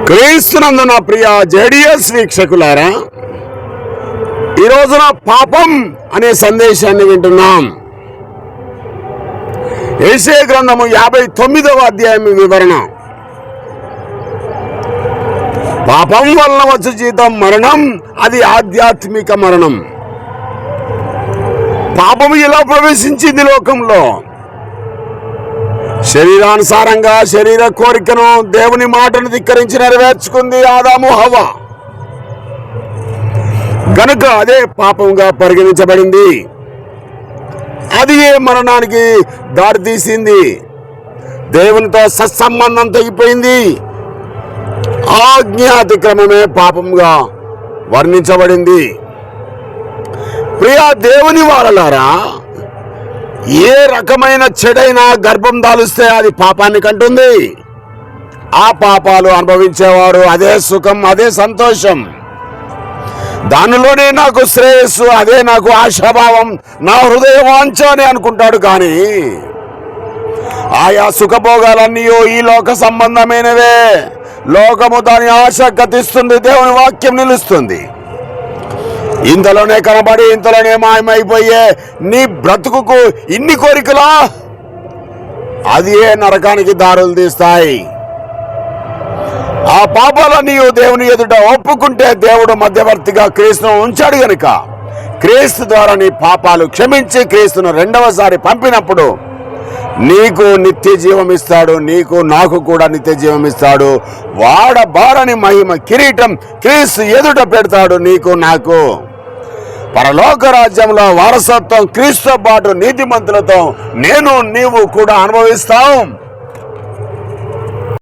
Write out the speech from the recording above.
క్రీస్తునందు నా ప్రియ జేడిఎస్ వీక్షకులారా, ఈ రోజున పాపం అనే సందేశాన్ని వింటున్నాం. యెషయా గ్రంథము 59వ అధ్యాయం వివరణ. పాపం వలన వచ్చు జీతం మరణం, అది ఆధ్యాత్మిక మరణం. పాపము ఎలా ప్రవేశించింది లోకంలో? శరీరానుసారంగా శరీర కోరికను, దేవుని మాటను ధిక్కరించి నెరవేర్చుకుంది ఆదాము హవ్వ. గనుక అదే పాపంగా పరిగణించబడింది. అది ఏ మరణానికి దారితీసింది. దేవునితో సత్సంబంధం తెగిపోయింది. ఆజ్ఞాతిక్రమమే పాపంగా వర్ణించబడింది. ప్రియా దేవుని వారలారా, ఏ రకమైన చెడైనా గర్భం దాలుస్తే అది పాపాన్ని కంటుంది. ఆ పాపాలు అనుభవించేవాడు అదే సుఖం, అదే సంతోషం, దానిలోనే నాకు శ్రేయస్సు, అదే నాకు ఆశాభావం, నా హృదయ వాంఛ అని అనుకుంటాడు. కానీ ఆయా సుఖభోగాలన్నీ ఈ లోక సంబంధమైనవే. లోకము దాని ఆశ గతిస్తుంది, దేవుని వాక్యం నిలుస్తుంది. ఇంతలోనే కనబడి ఇంతలోనే మాయమైపోయే నీ బ్రతుకుకు ఇన్ని కోరికలా? అది ఏ నరకానికి దారులు తీస్తాయి. ఆ పాపాలన్నీ దేవుని ఎదుట ఒప్పుకుంటే దేవుడు మధ్యవర్తిగా క్రీస్తును ఉంచాడు. గనుక క్రీస్తు ద్వారా నీ పాపాలు క్షమించి క్రీస్తును రెండవసారి పంపినప్పుడు నీకు నిత్య జీవం ఇస్తాడు. నీకు నాకు కూడా నిత్య జీవం ఇస్తాడు. వాడబారని మహిమ కిరీటం క్రీస్తు ఎదుట పెడతాడు నీకు నాకు. పరలోక రాజ్యంలో వారసత్వం క్రీస్తుతో పాటు నీతిమంతులతో నేను నీవు కూడా అనుభవిస్తాం.